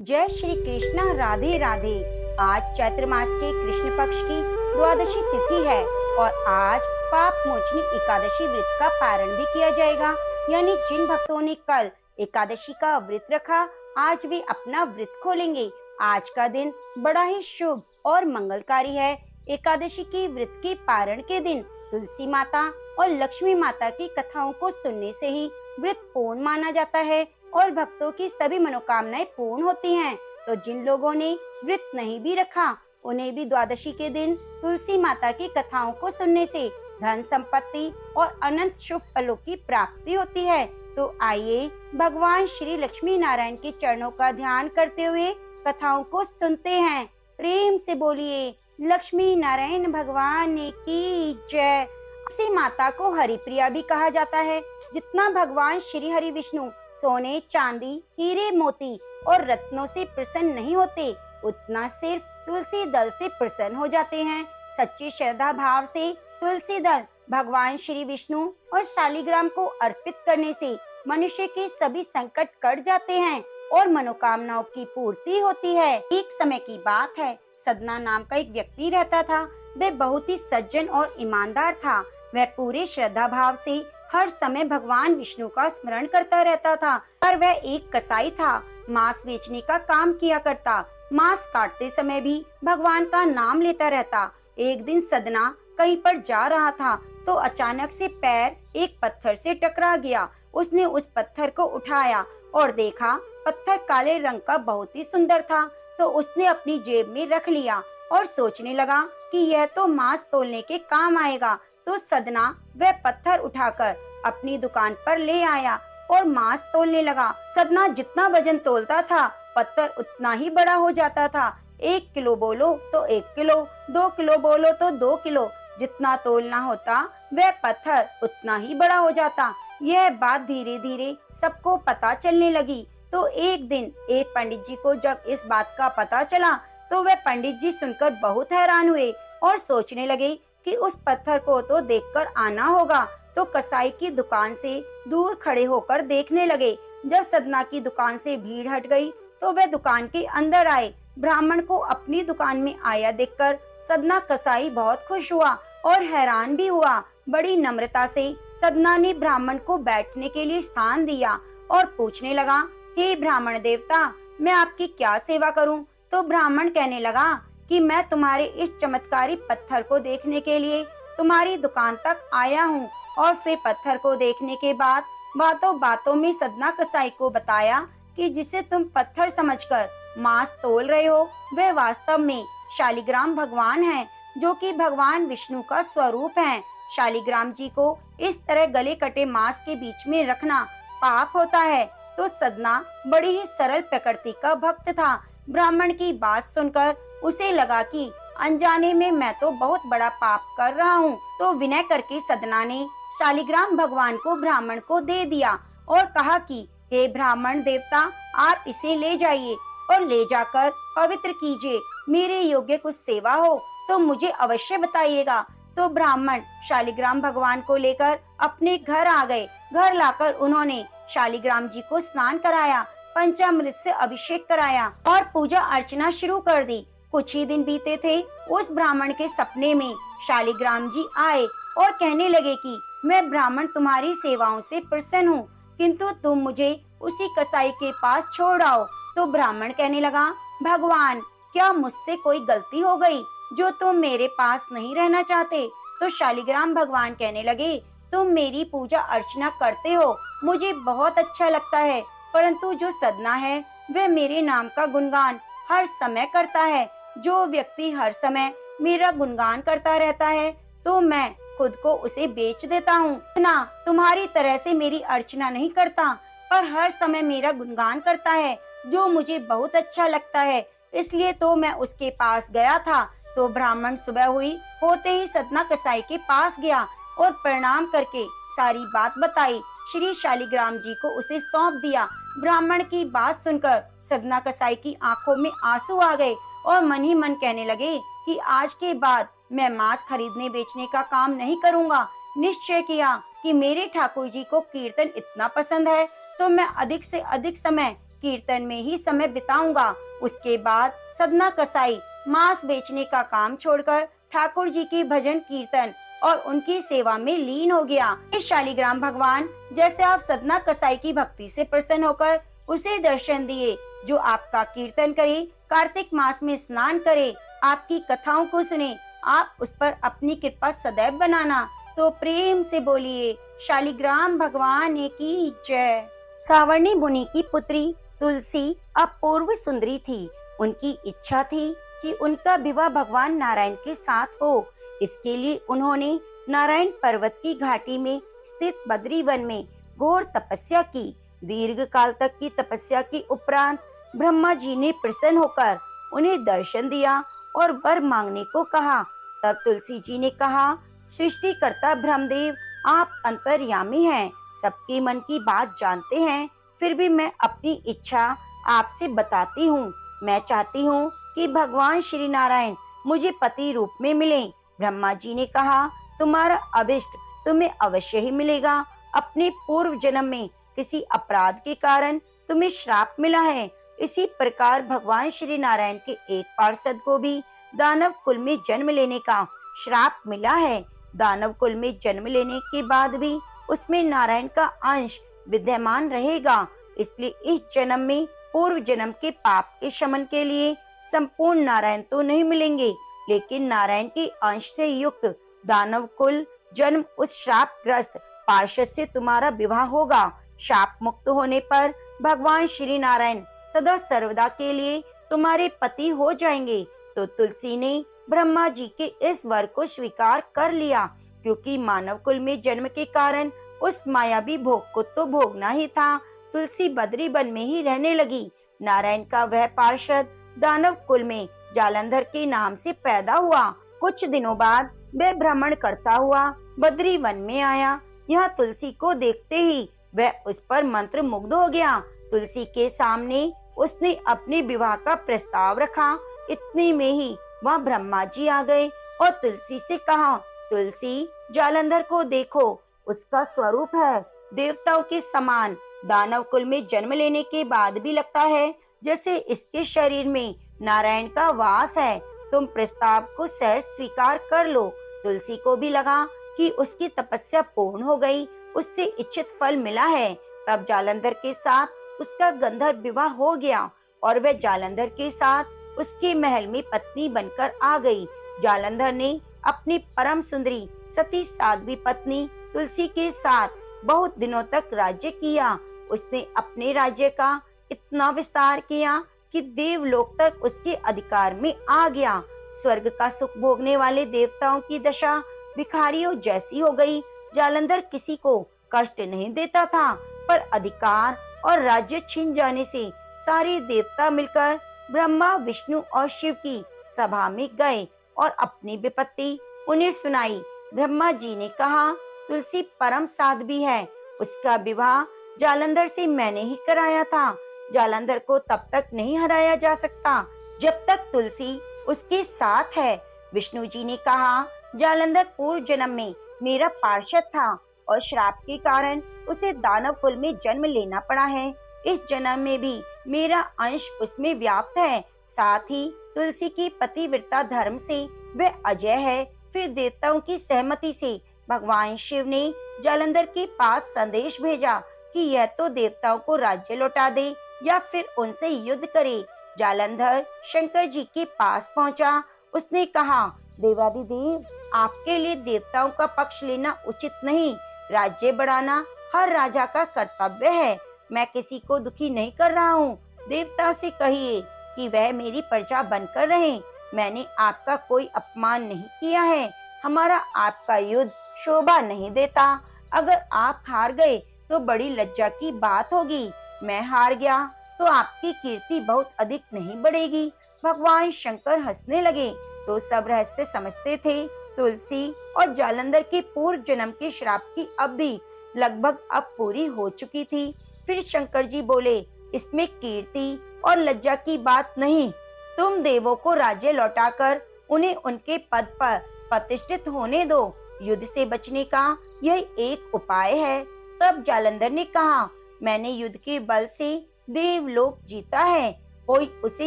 जय श्री कृष्ण। राधे राधे। आज चैत्र मास के कृष्ण पक्ष की द्वादशी तिथि है और आज पाप मोचनी एकादशी व्रत का पारण भी किया जाएगा। यानी जिन भक्तों ने कल एकादशी का व्रत रखा, आज वे अपना व्रत खोलेंगे। आज का दिन बड़ा ही शुभ और मंगलकारी है। एकादशी की व्रत के पारण के दिन तुलसी माता और लक्ष्मी माता की कथाओं को सुनने से ही व्रत पूर्ण माना जाता है और भक्तों की सभी मनोकामनाएं पूर्ण होती हैं। तो जिन लोगों ने व्रत नहीं भी रखा, उन्हें भी द्वादशी के दिन तुलसी माता की कथाओं को सुनने से धन संपत्ति और अनंत शुभ फलों की प्राप्ति होती है। तो आइए भगवान श्री लक्ष्मी नारायण के चरणों का ध्यान करते हुए कथाओं को सुनते हैं। प्रेम से बोलिए लक्ष्मी नारायण भगवान की जय। इसी माता को हरिप्रिया भी कहा जाता है। जितना भगवान श्री हरि विष्णु सोने, चांदी, हीरे, मोती और रत्नों से प्रसन्न नहीं होते, उतना सिर्फ तुलसी दल से प्रसन्न हो जाते हैं। सच्ची श्रद्धा भाव से तुलसी दल भगवान श्री विष्णु और शालिग्राम को अर्पित करने से मनुष्य के सभी संकट कट जाते हैं और मनोकामनाओं की पूर्ति होती है। एक समय की बात है, सदना नाम का एक व्यक्ति रहता था। वह बहुत ही सज्जन और ईमानदार था। वह पूरे श्रद्धा भाव से हर समय भगवान विष्णु का स्मरण करता रहता था। पर वह एक कसाई था, मांस बेचने का काम किया करता। मांस काटते समय भी भगवान का नाम लेता रहता। एक दिन सदना कहीं पर जा रहा था तो अचानक से पैर एक पत्थर से टकरा गया। उसने उस पत्थर को उठाया और देखा पत्थर काले रंग का बहुत ही सुंदर था। तो उसने अपनी जेब में रख लिया और सोचने लगा कि यह तो मांस तोलने के काम आएगा। तो सदना वह पत्थर उठाकर अपनी दुकान पर ले आया और मांस तोलने लगा। सदना जितना वजन तोलता था, पत्थर उतना ही बड़ा हो जाता था। 1 किलो बोलो तो 1 किलो, 2 किलो बोलो तो 2 किलो, जितना तोलना होता वह पत्थर उतना ही बड़ा हो जाता। यह बात धीरे धीरे सबको पता चलने लगी। तो एक दिन एक पंडित जी को जब इस बात का पता चला तो वह पंडित जी सुनकर बहुत हैरान हुए और सोचने लगे कि उस पत्थर को तो देखकर आना होगा। तो कसाई की दुकान से दूर खड़े होकर देखने लगे। जब सदना की दुकान से भीड़ हट गई तो वह दुकान के अंदर आए। ब्राह्मण को अपनी दुकान में आया देखकर सदना कसाई बहुत खुश हुआ और हैरान भी हुआ। बड़ी नम्रता से सदना ने ब्राह्मण को बैठने के लिए स्थान दिया और पूछने लगा, हे ब्राह्मण देवता, मैं आपकी क्या सेवा करूं? तो ब्राह्मण कहने लगा कि मैं तुम्हारे इस चमत्कारी पत्थर को देखने के लिए तुम्हारी दुकान तक आया हूँ। और फिर पत्थर को देखने के बाद बातों बातों में सदना कसाई को बताया कि जिसे तुम पत्थर समझकर मांस तोल रहे हो, वह वास्तव में शालिग्राम भगवान है, जो कि भगवान विष्णु का स्वरूप है। शालिग्राम जी को इस तरह गले कटे मांस के बीच में रखना पाप होता है। तो सदना बड़ी ही सरल प्रकृति का भक्त था। ब्राह्मण की बात सुनकर उसे लगा कि अनजाने में मैं तो बहुत बड़ा पाप कर रहा हूँ। तो विनय करके सदना ने शालिग्राम भगवान को ब्राह्मण को दे दिया और कहा कि हे ब्राह्मण देवता, आप इसे ले जाइए और ले जाकर पवित्र कीजिए। मेरे योग्य कुछ सेवा हो तो मुझे अवश्य बताइएगा। तो ब्राह्मण शालिग्राम भगवान को लेकर अपने घर आ गए। घर लाकर उन्होंने शालिग्राम जी को स्नान कराया, पंचामृत से अभिषेक कराया और पूजा अर्चना शुरू कर दी। कुछ ही दिन बीते थे, उस ब्राह्मण के सपने में शालिग्राम जी आए और कहने लगे कि मैं ब्राह्मण तुम्हारी सेवाओं से प्रसन्न हूँ, किंतु तुम मुझे उसी कसाई के पास छोड़ आओ। तो ब्राह्मण कहने लगा, भगवान, क्या मुझसे कोई गलती हो गई जो तुम मेरे पास नहीं रहना चाहते? तो शालिग्राम भगवान कहने लगे, तुम मेरी पूजा अर्चना करते हो, मुझे बहुत अच्छा लगता है, परंतु जो सदना है वह मेरे नाम का गुणगान हर समय करता है। जो व्यक्ति हर समय मेरा गुणगान करता रहता है तो मैं खुद को उसे बेच देता हूँ। ना तुम्हारी तरह से मेरी अर्चना नहीं करता, पर हर समय मेरा गुणगान करता है, जो मुझे बहुत अच्छा लगता है, इसलिए तो मैं उसके पास गया था। तो ब्राह्मण सुबह हुई होते ही सदना कसाई के पास गया और प्रणाम करके सारी बात बताई। श्री शालिग्राम जी को उसे सौंप दिया। ब्राह्मण की बात सुनकर सदना कसाई की आंखों में आंसू आ गए और मन ही मन कहने लगे कि आज के बाद मैं मांस खरीदने बेचने का काम नहीं करूंगा। निश्चय किया कि मेरे ठाकुर जी को कीर्तन इतना पसंद है तो मैं अधिक से अधिक समय कीर्तन में ही समय बिताऊंगा। उसके बाद सदना कसाई मांस बेचने का काम छोड़कर ठाकुर जी की भजन कीर्तन और उनकी सेवा में लीन हो गया। हे शालिग्राम भगवान, जैसे आप सदना कसाई की भक्ति से प्रसन्न होकर उसे दर्शन दिए, जो आपका कीर्तन करे, कार्तिक मास में स्नान करे, आपकी कथाओं को सुने, आप उस पर अपनी कृपा सदैव बनाना। तो प्रेम से बोलिए शालिग्राम भगवान की जय। सावर्णी मुनि की पुत्री तुलसी अपूर्व सुंदरी थी। उनकी इच्छा थी कि उनका विवाह भगवान नारायण के साथ हो। इसके लिए उन्होंने नारायण पर्वत की घाटी में स्थित बद्री वन में घोर तपस्या की। दीर्घ काल तक की तपस्या के उपरांत ब्रह्मा जी ने प्रसन्न होकर उन्हें दर्शन दिया और वर मांगने को कहा। तब तुलसी जी ने कहा, सृष्टिकर्ता ब्रह्मदेव, आप अंतर्यामी हैं, सबके मन की बात जानते हैं, फिर भी मैं अपनी इच्छा आपसे बताती हूँ। मैं चाहती हूँ कि भगवान श्री नारायण मुझे पति रूप में मिले। ब्रह्मा जी ने कहा, तुम्हारा अभिष्ट तुम्हें अवश्य ही मिलेगा। अपने पूर्व जन्म में किसी अपराध के कारण तुम्हें श्राप मिला है। इसी प्रकार भगवान श्री नारायण के एक पार्षद को भी दानव कुल में जन्म लेने का श्राप मिला है। दानव कुल में जन्म लेने के बाद भी उसमें नारायण का अंश विद्यमान रहेगा। इसलिए इस जन्म में पूर्व जन्म के पाप के शमन के लिए संपूर्ण नारायण तो नहीं मिलेंगे, लेकिन नारायण के अंश से युक्त दानव कुल जन्म उस श्राप ग्रस्त पार्षद से तुम्हारा विवाह होगा। शाप मुक्त होने पर भगवान श्री नारायण सदा सर्वदा के लिए तुम्हारे पति हो जाएंगे। तो तुलसी ने ब्रह्मा जी के इस वर को स्वीकार कर लिया, क्योंकि मानव कुल में जन्म के कारण उस मायावी भोग को तो भोगना ही था। तुलसी बद्री वन में ही रहने लगी। नारायण का वह पार्षद दानव कुल में जालंधर के नाम से पैदा हुआ। कुछ दिनों बाद वह भ्रमण करता हुआ बद्री वन में आया। यहाँ तुलसी को देखते ही वह उस पर मंत्र मुग्ध हो गया। तुलसी के सामने उसने अपने विवाह का प्रस्ताव रखा। इतने में ही वहाँ ब्रह्मा जी आ गए और तुलसी से कहा, तुलसी, जालंधर को देखो, उसका स्वरूप है देवताओं के समान। दानव कुल में जन्म लेने के बाद भी लगता है जैसे इसके शरीर में नारायण का वास है। तुम प्रस्ताव को सहर्ष स्वीकार कर लो। तुलसी को भी लगा कि उसकी तपस्या पूर्ण हो गई, उससे इच्छित फल मिला है। तब जालंधर के साथ उसका गंधर्व विवाह हो गया और वह जालंधर के साथ उसके महल में पत्नी बनकर आ गई। जालंधर ने अपनी परम सुंदरी सती साध्वी पत्नी तुलसी के साथ बहुत दिनों तक राज्य किया। उसने अपने राज्य का इतना विस्तार किया कि देवलोक तक उसके अधिकार में आ गया। स्वर्ग का सुख भोगने वाले देवताओं की दशा भिखारियों जैसी हो गई। जालंधर किसी को कष्ट नहीं देता था, पर अधिकार और राज्य छिन जाने से सारे देवता मिलकर ब्रह्मा, विष्णु और शिव की सभा में गए और अपनी विपत्ति उन्हें सुनाई। ब्रह्मा जी ने कहा, तुलसी परम साध्वी है, उसका विवाह जालंधर से मैंने ही कराया था। जालंधर को तब तक नहीं हराया जा सकता जब तक तुलसी उसके साथ है। विष्णु जी ने कहा, जालंधर पूर्व जन्म में मेरा पार्षद था और श्राप के कारण उसे दानव कुल में जन्म लेना पड़ा है। इस जन्म में भी मेरा अंश उसमें व्याप्त है। साथ ही तुलसी की पतिव्रता धर्म से वह अजय है। फिर देवताओं की सहमति से भगवान शिव ने जालंधर के पास संदेश भेजा कि यह तो देवताओं को राज्य लौटा दे या फिर उनसे युद्ध करे। जालंधर शंकर जी के पास पहुंचा। उसने कहा, देवादिदेव, आपके लिए देवताओं का पक्ष लेना उचित नहीं। राज्य बढ़ाना हर राजा का कर्तव्य है। मैं किसी को दुखी नहीं कर रहा हूँ। देवताओं से कहिए कि वह मेरी प्रजा बनकर रहें। मैंने आपका कोई अपमान नहीं किया है। हमारा आपका युद्ध शोभा नहीं देता। अगर आप हार गए तो बड़ी लज्जा की बात होगी। मैं हार गया तो आपकी कीर्ति बहुत अधिक नहीं बढ़ेगी। भगवान शंकर हंसने लगे। तो सब रहस्य समझते थे। तुलसी और जालंधर के पूर्व जन्म के श्राप की अवधि लगभग अब पूरी हो चुकी थी। फिर शंकर जी बोले, इसमें कीर्ति और लज्जा की बात नहीं। तुम देवों को राज्य लौटाकर उन्हें उनके पद पर प्रतिष्ठित होने दो। युद्ध से बचने का यह एक उपाय है। तब जालंधर ने कहा, मैंने युद्ध के बल से देवलोक जीता है, कोई उसे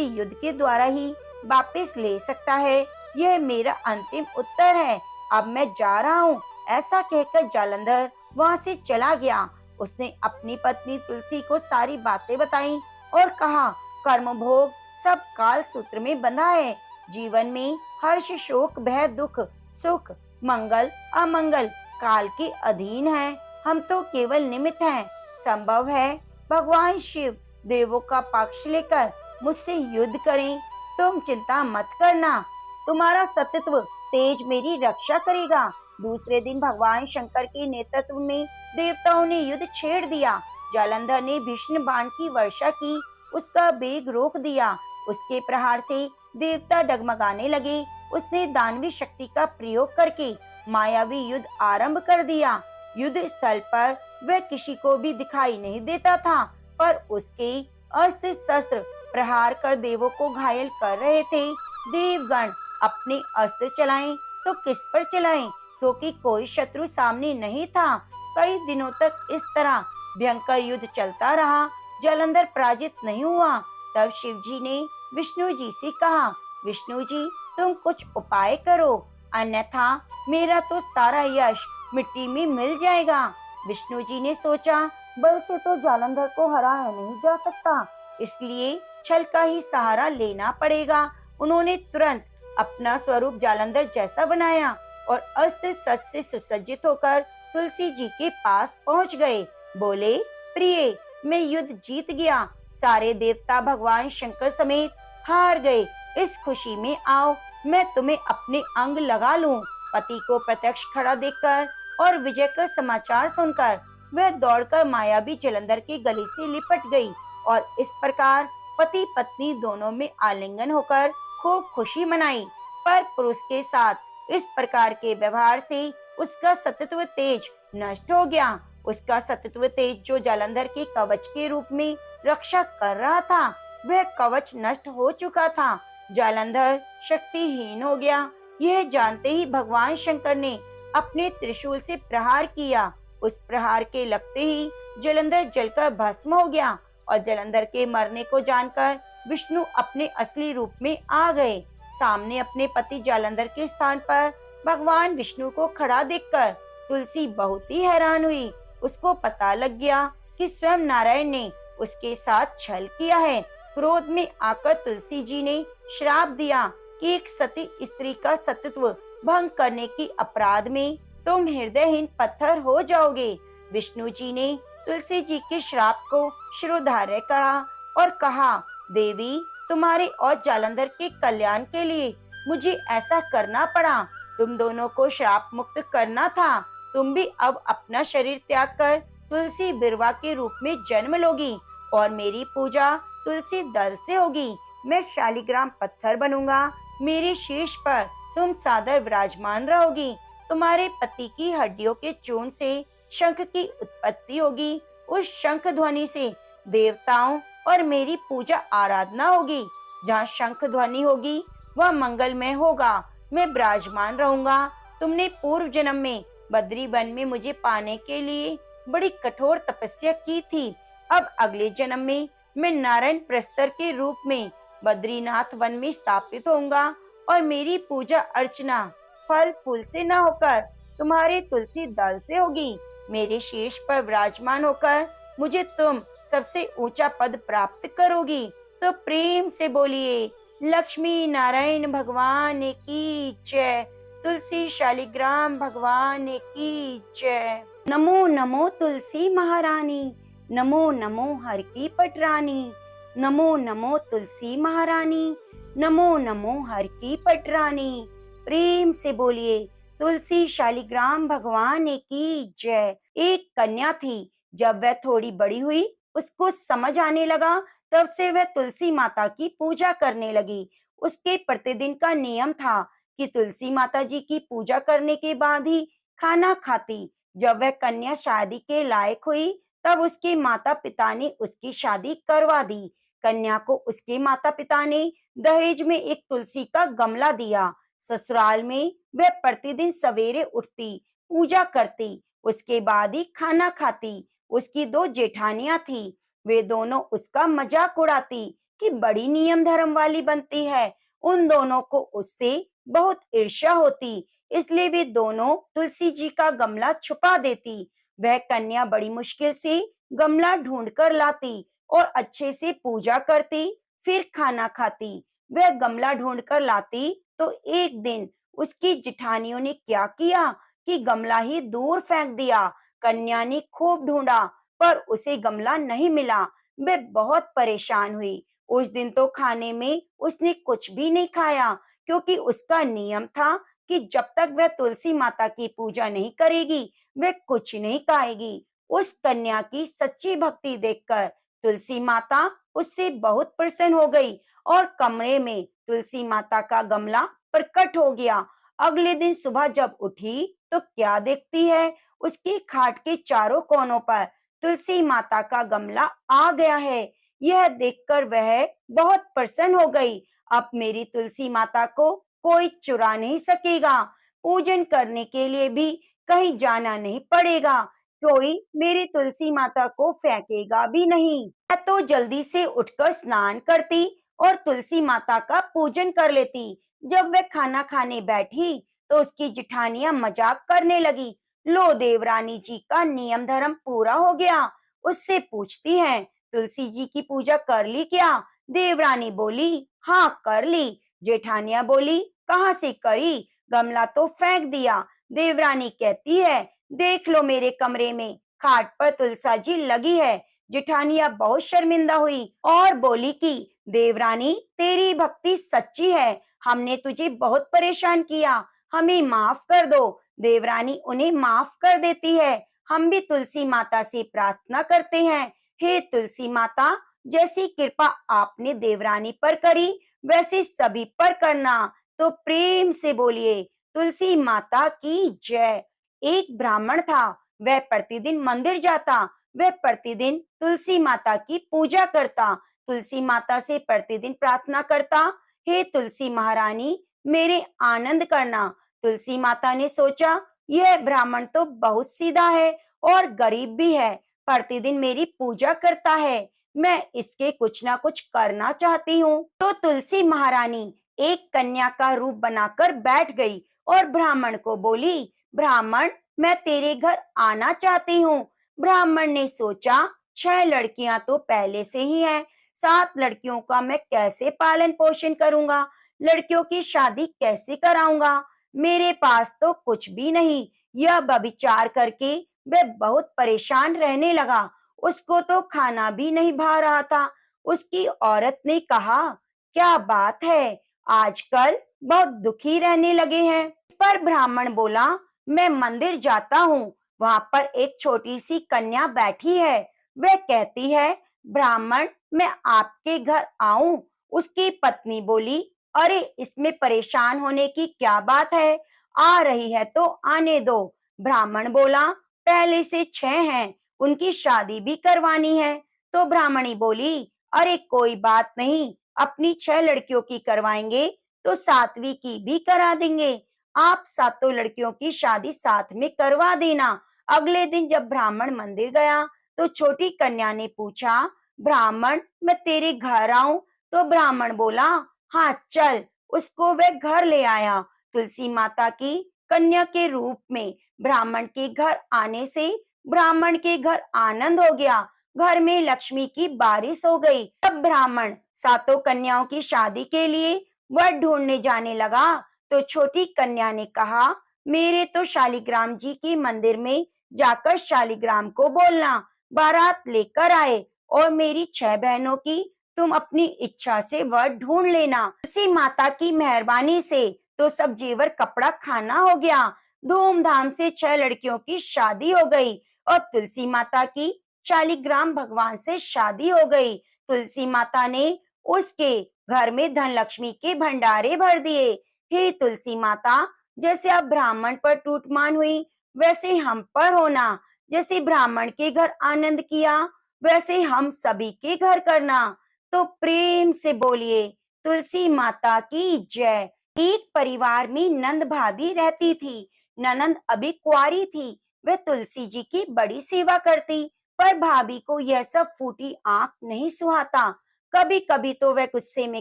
युद्ध के द्वारा ही वापस ले सकता है। यह मेरा अंतिम उत्तर है। अब मैं जा रहा हूँ। ऐसा कहकर जालंधर वहां से चला गया। उसने अपनी पत्नी तुलसी को सारी बातें बताई और कहा, कर्म भोग सब काल सूत्र में बंधा है। जीवन में हर्ष शोक भय दुख सुख मंगल अमंगल काल के अधीन है। हम तो केवल निमित्त हैं। संभव है भगवान शिव देवों का पक्ष लेकर मुझसे युद्ध करें। तुम चिंता मत करना, तुम्हारा सतत्व तेज मेरी रक्षा करेगा। दूसरे दिन भगवान शंकर के नेतृत्व में देवताओं ने युद्ध छेड़ दिया। जालंधर ने भीषण बाण की वर्षा की, उसका वेग रोक दिया। उसके प्रहार से देवता डगमगाने लगे। उसने दानवी शक्ति का प्रयोग करके मायावी युद्ध आरंभ कर दिया। युद्ध स्थल पर वह किसी को भी दिखाई नहीं देता था, पर उसके अस्त्र शस्त्र प्रहार कर देवों को घायल कर रहे थे। देवगण अपने अस्त्र चलाएं तो किस पर चलाएं, क्योंकि कोई शत्रु सामने नहीं था। कई दिनों तक इस तरह भयंकर युद्ध चलता रहा। जालंधर पराजित नहीं हुआ। तब शिव जी ने विष्णु जी से कहा, विष्णु जी तुम कुछ उपाय करो, अन्यथा मेरा तो सारा यश मिट्टी में मिल जाएगा। विष्णु जी ने सोचा, बल से तो जालंधर को हराया नहीं जा सकता, इसलिए छल का ही सहारा लेना पड़ेगा। उन्होंने तुरंत अपना स्वरूप जालंधर जैसा बनाया और अस्त्र शस्त्र से सुसज्जित होकर तुलसी जी के पास पहुंच गए। बोले, प्रिय मैं युद्ध जीत गया। सारे देवता भगवान शंकर समेत हार गए। इस खुशी में आओ, मैं तुम्हें अपने अंग लगा लूं। पति को प्रत्यक्ष खड़ा देखकर और विजय का समाचार सुनकर वह दौड़कर मायावी जालंधर के गले से लिपट गई और इस प्रकार पति पत्नी दोनों में आलिंगन होकर खूब खुशी मनाई। पर पुरुष के साथ इस प्रकार के व्यवहार से उसका सतत्व तेज नष्ट हो गया। उसका सतत्व तेज जो जालंधर के कवच के रूप में रक्षा कर रहा था, वह कवच नष्ट हो चुका था। जालंधर शक्तिहीन हो गया। यह जानते ही भगवान शंकर ने अपने त्रिशूल से प्रहार किया। उस प्रहार के लगते ही जालंधर जलकर भस्म हो गया और जालंधर के मरने को जानकर विष्णु अपने असली रूप में आ गए। सामने अपने पति जालंधर के स्थान पर भगवान विष्णु को खड़ा देखकर तुलसी बहुत ही हैरान हुई। उसको पता लग गया कि स्वयं नारायण ने उसके साथ छल किया है। क्रोध में आकर तुलसी जी ने श्राप दिया कि एक सती स्त्री का सतत्व भंग करने की अपराध में तुम हृदयहीन पत्थर हो जाओगे। विष्णु जी ने तुलसी जी के श्राप को शिरोधार्य करा और कहा, देवी तुम्हारे और जालंधर के कल्याण के लिए मुझे ऐसा करना पड़ा। तुम दोनों को श्राप मुक्त करना था। तुम भी अब अपना शरीर त्याग कर तुलसी बिरवा के रूप में जन्म लोगी और मेरी पूजा तुलसी दल से होगी। मैं शालिग्राम पत्थर बनूंगा। मेरे शीर्ष पर तुम सादर विराजमान रहोगी। तुम्हारे पति की हड्डियों के चूर्ण से शंख की उत्पत्ति होगी। उस शंख ध्वनि से देवताओं और मेरी पूजा आराधना होगी। जहाँ शंख ध्वनि होगी वह मंगलमय होगा। मैं विराजमान रहूंगा। तुमने पूर्व जन्म में बद्री वन में मुझे पाने के लिए बड़ी कठोर तपस्या की थी। अब अगले जन्म में मैं नारायण प्रस्तर के रूप में बद्रीनाथ वन में स्थापित होऊंगा और मेरी पूजा अर्चना फल फूल से न होकर तुम्हारे तुलसी दल से होगी। मेरे शीर्ष पर विराजमान होकर मुझे तुम सबसे ऊंचा पद प्राप्त करोगी। तो प्रेम से बोलिए, लक्ष्मी नारायण भगवान की जय। तुलसी शालिग्राम भगवान की जय। नमो नमो तुलसी महारानी, नमो नमो हर की पटरानी, नमो नमो तुलसी महारानी, नमो नमो हर की पटरानी। प्रेम से बोलिए, तुलसी शालिग्राम भगवान की जय। एक कन्या थी। जब वह थोड़ी बड़ी हुई, उसको समझ आने लगा, तब से वह तुलसी माता की पूजा करने लगी। उसके प्रतिदिन का नियम था कि तुलसी माता जी की पूजा करने के बाद ही खाना खाती। जब वह कन्या शादी के लायक हुई, तब उसके माता पिता ने उसकी शादी करवा दी। कन्या को उसके माता पिता ने दहेज में एक तुलसी का गमला दिया। ससुराल में वह प्रतिदिन सवेरे उठती, पूजा करती, उसके बाद ही खाना खाती। उसकी दो जेठानियां थी। वे दोनों उसका मजाक उड़ाती कि बड़ी नियम धर्म वाली बनती है। उन दोनों को उससे बहुत ईर्ष्या होती, इसलिए वे दोनों तुलसी जी का गमला छुपा देती। वह कन्या बड़ी मुश्किल से गमला ढूंढ कर लाती और अच्छे से पूजा करती, फिर खाना खाती। वह गमला ढूंढ कर लाती तो एक दिन उसकी जिठानियों ने क्या किया कि गमला ही दूर फेंक दिया। कन्या ने खूब ढूंढा पर उसे गमला नहीं मिला। वह बहुत परेशान हुई। उस दिन तो खाने में उसने कुछ भी नहीं खाया, क्योंकि उसका नियम था कि जब तक वह तुलसी माता की पूजा नहीं करेगी वह कुछ नहीं खाएगी। उस कन्या की सच्ची भक्ति देखकर तुलसी माता उससे बहुत प्रसन्न हो गई और कमरे में तुलसी माता का गमला प्रकट हो गया। अगले दिन सुबह जब उठी तो क्या देखती है, उसकी खाट के चारों कोनों पर तुलसी माता का गमला आ गया है। यह देखकर वह बहुत प्रसन्न हो गई। अब मेरी तुलसी माता को कोई चुरा नहीं सकेगा। पूजन करने के लिए भी कहीं जाना नहीं पड़ेगा। कोई मेरी तुलसी माता को फेंकेगा भी नहीं। मैं तो जल्दी से उठकर स्नान करती और तुलसी माता का पूजन कर लेती। जब वह खाना खाने बैठी तो उसकी जिठानियां मजाक करने लगी। लो देवरानी जी का नियम धर्म पूरा हो गया। उससे पूछती हैं, तुलसी जी की पूजा कर ली क्या? देवरानी बोली, हाँ कर ली। जेठानिया बोली, कहाँ से करी? गमला तो फेंक दिया। देवरानी कहती है, देख लो मेरे कमरे में खाट पर तुलसा जी लगी है। जेठानिया बहुत शर्मिंदा हुई और बोली कि देवरानी तेरी भक्ति सच्ची है, हमने तुझे बहुत परेशान किया, हमें माफ कर दो। देवरानी उन्हें माफ कर देती है। हम भी तुलसी माता से प्रार्थना करते हैं, हे तुलसी माता, जैसी कृपा आपने देवरानी पर करी वैसे सभी पर करना। तो प्रेम से बोलिए, तुलसी माता की जय। एक ब्राह्मण था, वह प्रतिदिन मंदिर जाता। वह प्रतिदिन तुलसी माता की पूजा करता, तुलसी माता से प्रतिदिन प्रार्थना करता, हे तुलसी महारानी मेरे आनंद करना। तुलसी माता ने सोचा, यह ब्राह्मण तो बहुत सीधा है और गरीब भी है, प्रतिदिन मेरी पूजा करता है, मैं इसके कुछ ना कुछ करना चाहती हूँ। तो तुलसी महारानी एक कन्या का रूप बनाकर बैठ गई और ब्राह्मण को बोली, ब्राह्मण मैं तेरे घर आना चाहती हूँ। ब्राह्मण ने सोचा, 6 लड़कियां तो पहले से ही हैं, 7 लड़कियों का मैं कैसे पालन पोषण करूंगा, लड़कियों की शादी कैसे कराऊंगा, मेरे पास तो कुछ भी नहीं। यह व्यभिचार करके वह बहुत परेशान रहने लगा। उसको तो खाना भी नहीं भा रहा था। उसकी औरत ने कहा, क्या बात है, आजकल बहुत दुखी रहने लगे हैं। पर ब्राह्मण बोला, मैं मंदिर जाता हूँ, वहां पर एक छोटी सी कन्या बैठी है। वह कहती है, ब्राह्मण मैं आपके घर आऊं? उसकी पत्नी बोली, अरे इसमें परेशान होने की क्या बात है, आ रही है तो आने दो। ब्राह्मण बोला, पहले से 6 हैं, उनकी शादी भी करवानी है। तो ब्राह्मणी बोली, अरे कोई बात नहीं, अपनी 6 लड़कियों की करवाएंगे तो 7वीं की भी करा देंगे। आप सातों लड़कियों की शादी साथ में करवा देना। अगले दिन जब ब्राह्मण मंदिर गया तो छोटी कन्या ने पूछा, ब्राह्मण मैं तेरे घर आऊं? तो ब्राह्मण बोला, हाँ चल। उसको वह घर ले आया। तुलसी माता की कन्या के रूप में ब्राह्मण के घर आने से ब्राह्मण के घर आनंद हो गया। घर में लक्ष्मी की बारिश हो गई। तब ब्राह्मण सातों कन्याओं की शादी के लिए वर ढूंढने जाने लगा तो छोटी कन्या ने कहा, मेरे तो शालिग्राम जी की मंदिर में जाकर शालिग्राम को बोलना बारात लेकर आए और मेरी 6 बहनों की तुम अपनी इच्छा से वर ढूंढ लेना। इसी माता की मेहरबानी से तो सब जेवर कपड़ा खाना हो गया। धूमधाम से 6 लड़कियों की शादी हो गई और तुलसी माता की शालिग्राम भगवान से शादी हो गई। तुलसी माता ने उसके घर में धन लक्ष्मी के भंडारे भर दिए। हे तुलसी माता, जैसे अब ब्राह्मण पर टूटमान हुई वैसे हम पर होना। जैसे ब्राह्मण के घर आनंद किया वैसे हम सभी के घर करना। तो प्रेम से बोलिए, तुलसी माता की जय। एक परिवार में नंद भाभी रहती थी। ननंद अभी कुंवारी थी। वह तुलसी जी की बड़ी सेवा करती। पर भाभी को यह सब फूटी आंख नहीं सुहाता। कभी कभी तो वह गुस्से में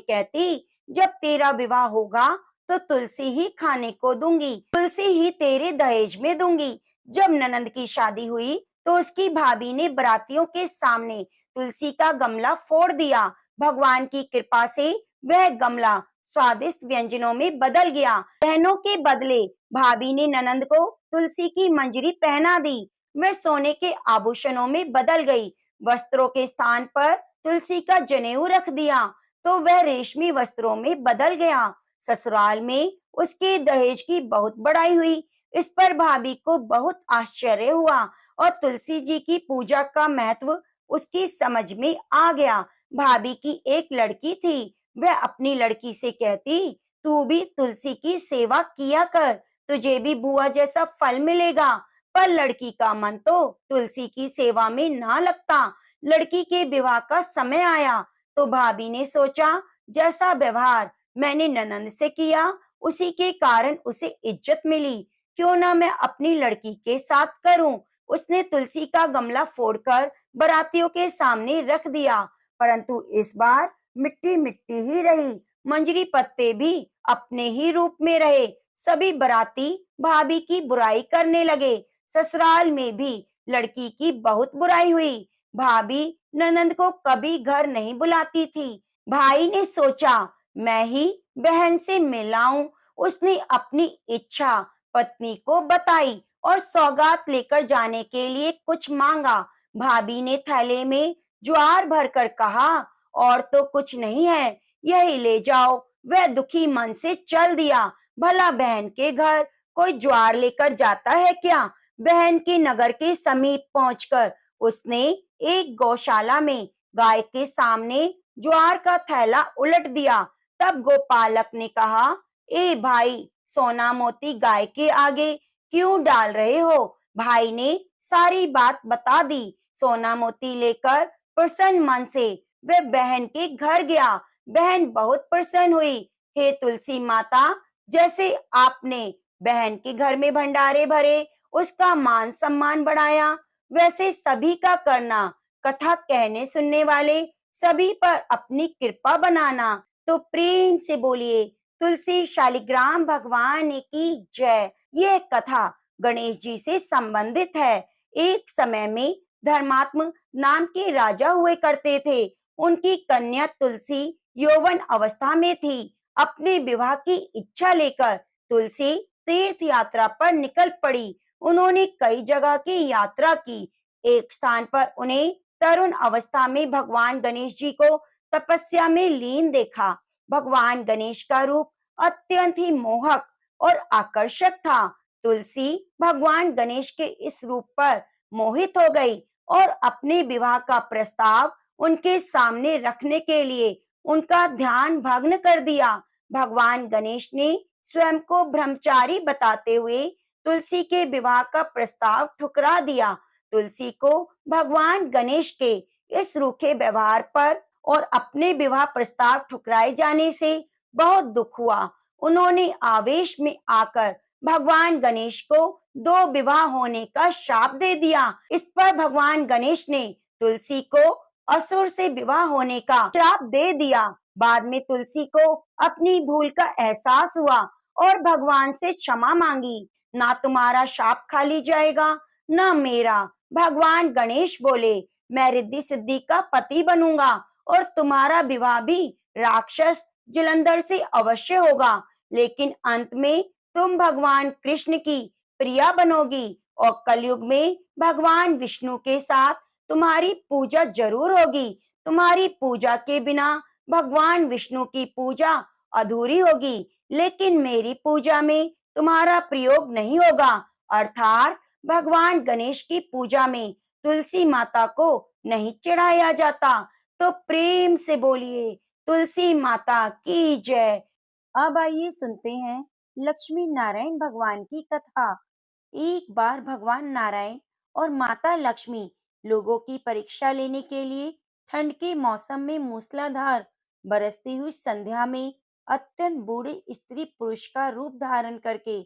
कहती, जब तेरा विवाह होगा तो तुलसी ही खाने को दूंगी, तुलसी ही तेरे दहेज में दूंगी। जब ननंद की शादी हुई तो उसकी भाभी ने बारातियों के सामने तुलसी का गमला फोड़ दिया। भगवान की कृपा से वह गमला स्वादिष्ट व्यंजनों में बदल गया। बहनों के बदले भाभी ने ननंद को तुलसी की मंजरी पहना दी। वह सोने के आभूषणों में बदल गई। वस्त्रों के स्थान पर तुलसी का जनेऊ रख दिया तो वह रेशमी वस्त्रों में बदल गया। ससुराल में उसके दहेज की बहुत बड़ाई हुई। इस पर भाभी को बहुत आश्चर्य हुआ और तुलसी जी की पूजा का महत्व उसकी समझ में आ गया। भाभी की एक लड़की थी। वह अपनी लड़की से कहती, तू भी तुलसी की सेवा किया कर, तुझे भी बुआ जैसा फल मिलेगा। पर लड़की का मन तो तुलसी की सेवा में ना लगता। लड़की के विवाह का समय आया तो भाभी ने सोचा, जैसा व्यवहार मैंने ननंद से किया उसी के कारण उसे इज्जत मिली, क्यों ना मैं अपनी लड़की के साथ करूं। उसने तुलसी का गमला फोड़कर बारातियों के सामने रख दिया, परंतु इस बार मिट्टी मिट्टी ही रही। मंजरी पत्ते भी अपने ही रूप में रहे। सभी बाराती भाभी की बुराई करने लगे। ससुराल में भी लड़की की बहुत बुराई हुई। भाभी ननंद को कभी घर नहीं बुलाती थी। भाई ने सोचा, मैं ही बहन से मिलाऊं। उसने अपनी इच्छा पत्नी को बताई और सौगात लेकर जाने के लिए कुछ मांगा। भाभी ने थैले में ज्वार भरकर कहा, और तो कुछ नहीं है, यही ले जाओ। वह दुखी मन से चल दिया। भला बहन के घर कोई ज्वार लेकर जाता है क्या? बहन के नगर के समीप पहुंचकर उसने एक गौशाला में गाय के सामने ज्वार का थैला उलट दिया। तब गोपालक ने कहा, ए भाई, सोना मोती गाय के आगे क्यों डाल रहे हो? भाई ने सारी बात बता दी। सोना मोती लेकर प्रसन्न मन से वह बहन के घर गया। बहन बहुत प्रसन्न हुई। हे तुलसी माता, जैसे आपने बहन के घर में भंडारे भरे, उसका मान सम्मान बढ़ाया, वैसे सभी का करना। कथा कहने सुनने वाले सभी पर अपनी कृपा बनाना। तो प्रेम से बोलिए, तुलसी शालिग्राम भगवान की जय। यह कथा गणेश जी से संबंधित है। एक समय में धर्मात्म नाम के राजा हुए करते थे। उनकी कन्या तुलसी यौवन अवस्था में थी। अपने विवाह की इच्छा लेकर तुलसी तीर्थ यात्रा पर निकल पड़ी। उन्होंने कई जगह की यात्रा की। एक स्थान पर उन्हें तरुण अवस्था में भगवान गणेश जी को तपस्या में लीन देखा। भगवान गणेश का रूप अत्यंत ही मोहक और आकर्षक था। तुलसी भगवान गणेश के इस रूप पर मोहित हो गई और अपने विवाह का प्रस्ताव उनके सामने रखने के लिए उनका ध्यान भंग कर दिया। भगवान गणेश ने स्वयं को ब्रह्मचारी बताते हुए तुलसी के विवाह का प्रस्ताव ठुकरा दिया। तुलसी को भगवान गणेश के इस रूखे व्यवहार पर और अपने विवाह प्रस्ताव ठुकराए जाने से बहुत दुख हुआ। उन्होंने आवेश में आकर भगवान गणेश को दो विवाह होने का शाप दे दिया। इस पर भगवान गणेश ने तुलसी को असुर से विवाह होने का श्राप दे दिया। बाद में तुलसी को अपनी भूल का एहसास हुआ और भगवान से क्षमा मांगी। ना तुम्हारा शाप खाली जाएगा, ना मेरा। भगवान गणेश बोले, मैं रिद्धि सिद्धि का पति बनूंगा और तुम्हारा विवाह भी राक्षस जलंधर से अवश्य होगा, लेकिन अंत में तुम भगवान कृष्ण की प्रिया बनोगी और कलयुग में भगवान विष्णु के साथ तुम्हारी पूजा जरूर होगी। तुम्हारी पूजा के बिना भगवान विष्णु की पूजा अधूरी होगी, लेकिन मेरी पूजा में तुम्हारा प्रयोग नहीं होगा। अर्थात भगवान गणेश की पूजा में तुलसी माता को नहीं चढ़ाया जाता। तो प्रेम से बोलिए, तुलसी माता की जय। अब आइए सुनते हैं लक्ष्मी नारायण भगवान की कथा। एक बार भगवान नारायण और माता लक्ष्मी लोगों की परीक्षा लेने के लिए ठंड के मौसम में मूसलाधार बरसती हुई संध्या में अत्यंत बूढ़े स्त्री पुरुष का रूप धारण करके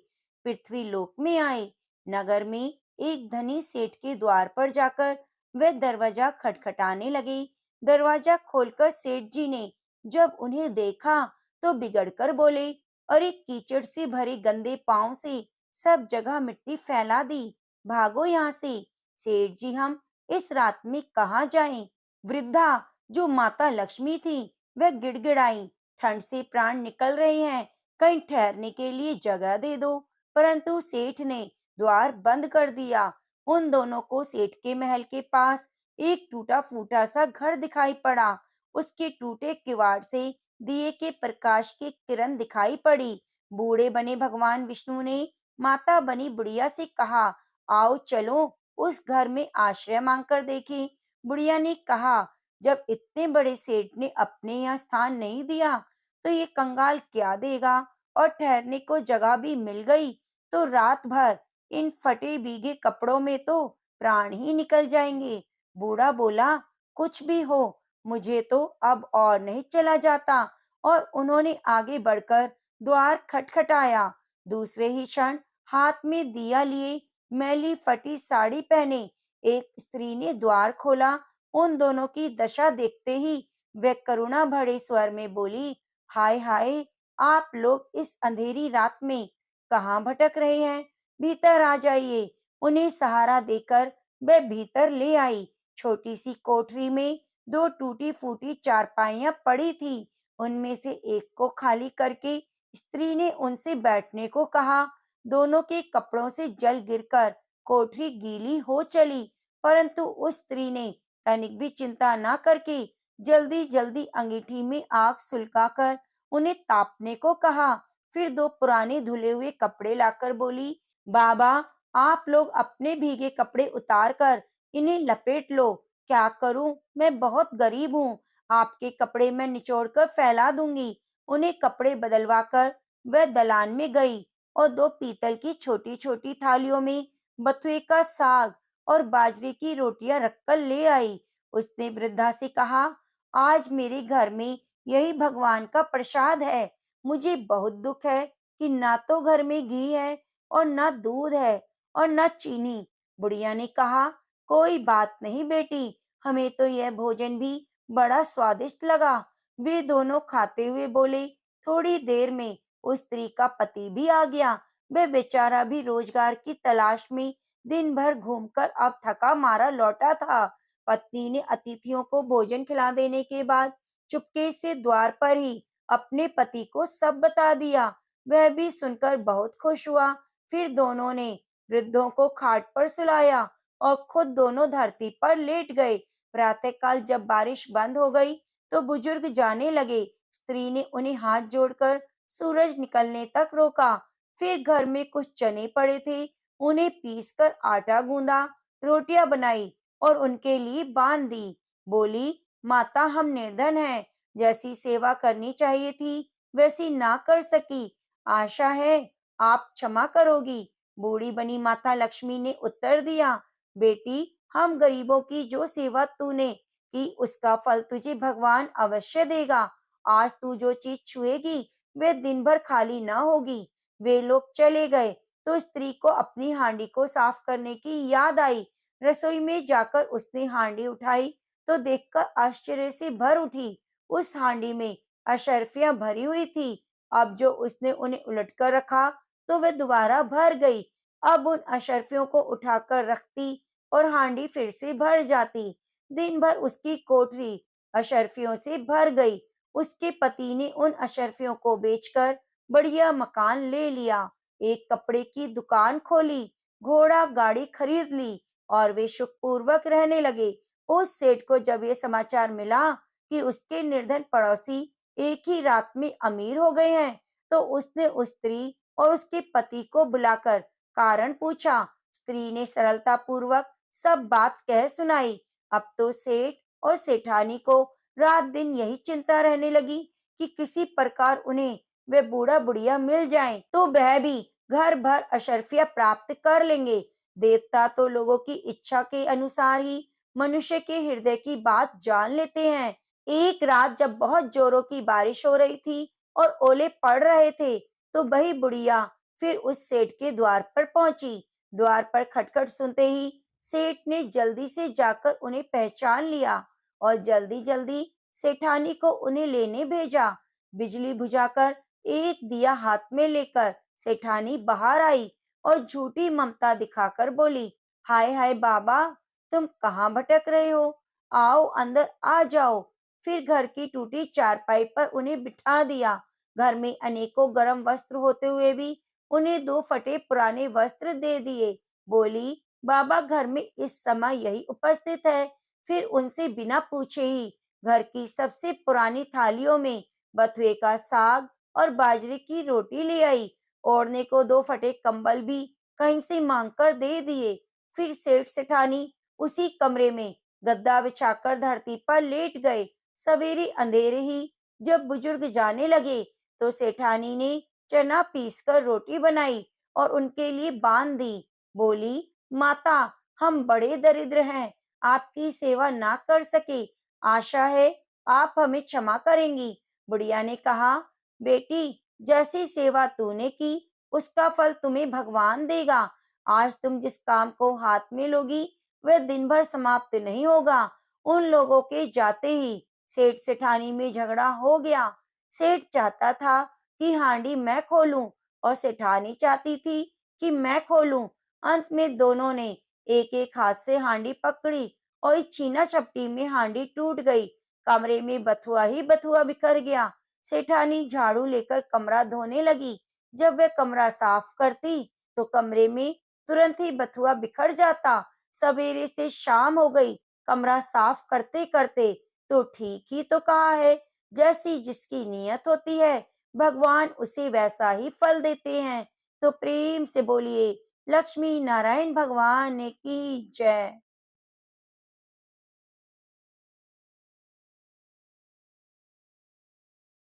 पृथ्वी लोक में आए। नगर में एक धनी सेठ के द्वार पर जाकर वे दरवाजा खटखटाने लगे। दरवाजा खोलकर सेठ जी ने जब उन्हें देखा तो बिगड़कर बोले, अरे कीचड़ से भरे गंदे पांव से सब जगह मिट्टी फैला दी, भागो यहाँ से। सेठ जी, हम इस रात में कहाँ जाएं? वृद्धा जो माता लक्ष्मी थी वह गिड़गिड़ाई, ठंड से प्राण निकल रहे हैं, कहीं ठहरने के लिए जगह दे दो। परंतु सेठ ने द्वार बंद कर दिया। उन दोनों को सेठ के महल के पास एक टूटा फूटा सा घर दिखाई पड़ा। उसके टूटे किवाड़ से दिए के प्रकाश की किरण दिखाई पड़ी। बूढ़े बने भगवान विष्णु ने माता बनी बुढ़िया से कहा, आओ चलो उस घर में आश्रय मांगकर देखें। बुढ़िया ने कहा, जब इतने बड़े सेठ ने अपने यहाँ स्थान नहीं दिया तो ये कंगाल क्या देगा, और ठहरने को जगह भी मिल गई तो रात भर इन फटे भीगे कपड़ों में तो प्राण ही निकल जाएंगे। बूढ़ा बोला, कुछ भी हो, मुझे तो अब और नहीं चला जाता। और उन्होंने आगे बढ़कर द्वार खटखटाया। दूसरे ही क्षण हाथ में दिया लिए, मैली फटी साड़ी पहने एक स्त्री ने द्वार खोला। उन दोनों की दशा देखते ही वह करुणा भरे स्वर में बोली, हाय हाय, आप लोग इस अंधेरी रात में कहाँ भटक रहे हैं? भीतर आ जाइए। उन्हें सहारा देकर वह भीतर ले आई। छोटी सी कोठरी में दो टूटी फूटी चारपाइयां पड़ी थी। उनमें से एक को खाली करके स्त्री ने उनसे बैठने को कहा। दोनों के कपड़ों से जल गिरकर कोठरी गीली हो चली, परंतु उस स्त्री ने तनिक भी चिंता न करके जल्दी जल्दी अंगीठी में आग सुलगाकर उन्हें तापने को कहा। फिर दो पुराने धुले हुए कपड़े लाकर बोली, बाबा, आप लोग अपने भीगे कपड़े उतार कर इन्हें लपेट लो। क्या करूं, मैं बहुत गरीब हूँ, आपके कपड़े मैं निचोड़ कर फैला दूंगी। उन्हें कपड़े बदलवा कर वह दलान में गई और दो पीतल की छोटी छोटी थालियों में बथुए का साग और बाजरे की रोटियां रखकर ले आई। उसने वृद्धा से कहा, आज मेरे घर में यही भगवान का प्रसाद है। मुझे बहुत दुख है कि ना तो घर में घी है और ना दूध है और ना चीनी। बुढ़िया ने कहा, कोई बात नहीं बेटी, हमें तो यह भोजन भी बड़ा स्वादिष्ट लगा। वे दोनों खाते हुए बोले। थोड़ी देर में उस स्त्री का पति भी आ गया। वह बेचारा भी रोजगार की तलाश में दिन भर घूमकर अब थका मारा लौटा था। पत्नी ने अतिथियों को भोजन खिला देने के बाद चुपके से द्वार पर ही अपने पति को सब बता दिया। वह भी सुनकर बहुत खुश हुआ। फिर दोनों ने वृद्धों को खाट पर सुलाया और खुद दोनों धरती पर लेट गए। प्रातःकाल जब बारिश बंद हो गई तो बुजुर्ग जाने लगे। स्त्री ने उन्हें हाथ जोड़कर सूरज निकलने तक रोका। फिर घर में कुछ चने पड़े थे, उन्हें पीसकर आटा गूंदा, रोटियां बनाई और उनके लिए बांध दी। बोली, माता, हम निर्धन हैं, जैसी सेवा करनी चाहिए थी वैसी ना कर सकी। आशा है आप क्षमा करोगी। बूढ़ी बनी माता लक्ष्मी ने उत्तर दिया, बेटी, हम गरीबों की जो सेवा तूने की उसका फल तुझे भगवान अवश्य देगा। आज तू जो चीज छुएगी वे दिन भर खाली ना होगी। वे लोग चले गए तो स्त्री को अपनी हांडी को साफ करने की याद आई। रसोई में जाकर उसने हांडी उठाई तो देखकर आश्चर्य से भर उठी। उस हांडी में अशर्फियां भरी हुई थी। अब जो उसने उन्हें उलटकर रखा तो वह दोबारा भर गई। अब उन अशर्फियों को उठाकर रखती और हांडी फिर से भर जाती। दिन भर उसकी कोठरी अशर्फियों से भर गई। उसके पति ने उन अशर्फियों को बेचकर बढ़िया मकान ले लिया, एक कपड़े की दुकान खोली, घोड़ा गाड़ी खरीद ली और वे सुखपूर्वक रहने लगे। उस सेठ को जब ये समाचार मिला कि उसके निर्धन पड़ोसी एक ही रात में अमीर हो गए हैं, तो उसने उस स्त्री और उसके पति को बुलाकर कारण पूछा। स्त्री ने सरलता पूर्वक सब बात कह सुनाई। अब तो सेठ और सेठानी को रात दिन यही चिंता रहने लगी कि किसी प्रकार उन्हें वे बूढ़ा बुढ़िया मिल जाएं, तो वह भी घर भर अशर्फिया प्राप्त कर लेंगे। देवता तो लोगों की इच्छा के अनुसार ही मनुष्य के हृदय की बात जान लेते हैं। एक रात जब बहुत जोरों की बारिश हो रही थी और ओले पड़ रहे थे, तो वही बुढ़िया फिर उस सेठ के द्वार पर पहुंची। द्वार पर खटखट सुनते ही सेठ ने जल्दी से जाकर उन्हें पहचान लिया और जल्दी जल्दी सेठानी को उन्हें लेने भेजा। बिजली बुझाकर एक दिया हाथ में लेकर सेठानी बाहर आई और झूठी ममता दिखाकर बोली, हाय हाय बाबा, तुम कहाँ भटक रहे हो? आओ अंदर आ जाओ। फिर घर की टूटी चारपाई पर उन्हें बिठा दिया। घर में अनेकों गर्म वस्त्र होते हुए भी उन्हें दो फटे पुराने वस्त्र दे दिए। बोली, बाबा घर में इस समय यही उपस्थित है। फिर उनसे बिना पूछे ही घर की सबसे पुरानी थालियों में बथुए का साग और बाजरे की रोटी ले आई। ओढ़ने को दो फटे कंबल भी कहीं से मांगकर दे दिए। फिर सेठ सेठानी उसी कमरे में गद्दा बिछाकर धरती पर लेट गए। सवेरे अंधेरे ही जब बुजुर्ग जाने लगे तो सेठानी ने चना पीसकर रोटी बनाई और उनके लिए बांध दी। बोली, माता, हम बड़े दरिद्र हैं, आपकी सेवा ना कर सके। आशा है आप हमें क्षमा करेंगी। बुढ़िया ने कहा, बेटी, जैसी सेवा तूने की उसका फल तुम्हें भगवान देगा। आज तुम जिस काम को हाथ में लोगी वह दिन भर समाप्त नहीं होगा। उन लोगों के जाते ही सेठ सेठानी में झगड़ा हो गया। सेठ चाहता था कि हांडी मैं खोलूं और सेठानी चाहती थी कि मैं खोलूं। अंत में दोनों ने एक एक हाथ से हांडी पकड़ी और इस छीना झपटी में हांडी टूट गई। कमरे में बथुआ ही बथुआ बिखर गया। सेठानी झाड़ू लेकर कमरा धोने लगी। जब वह कमरा साफ करती तो कमरे में तुरंत ही बथुआ बिखर जाता। सवेरे से शाम हो गई कमरा साफ करते करते। तो ठीक ही तो कहा है, जैसी जिसकी नीयत होती है भगवान उसे वैसा ही फल देते हैं। तो प्रेम से बोलिए, लक्ष्मी नारायण भगवान की जय।